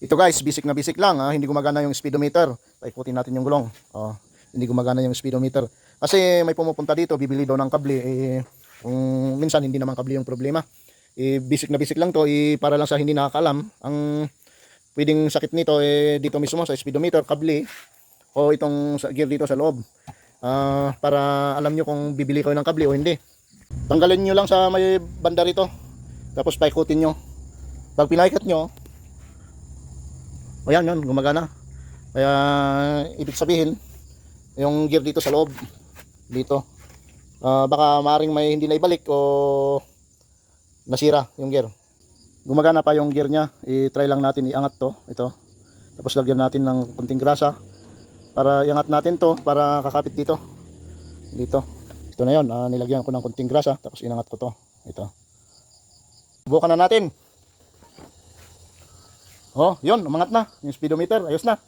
Ito guys, basic na basic lang, hindi gumagana yung speedometer. Paikutin natin yung gulong. Hindi gumagana yung speedometer. Kasi may pumupunta dito, bibili daw ng kable. Kung minsan hindi naman kable yung problema. Basic na basic lang to, para lang sa hindi nakakalam. Ang pwedeng sakit nito, dito mismo sa speedometer, kable, o itong gear dito sa loob. Para alam nyo kung bibili kayo ng kable o hindi. Tanggalin nyo lang sa may banda rito. Tapos paikutin nyo. Pag pinaikat nyo, o yan, gumagana. Kaya ibig sabihin, yung gear dito sa loob, dito, baka maaaring may hindi na ibalik o nasira yung gear. Gumagana pa yung gear nya. I-try lang natin iangat to, ito. Tapos lagyan natin ng kunting grasa para iangat natin to para kakapit dito. Dito. Ito na yun, nilagyan ko ng kunting grasa tapos inangat ko to. Ito. Subukan na natin. Yun, umangat na yung speedometer, ayos na.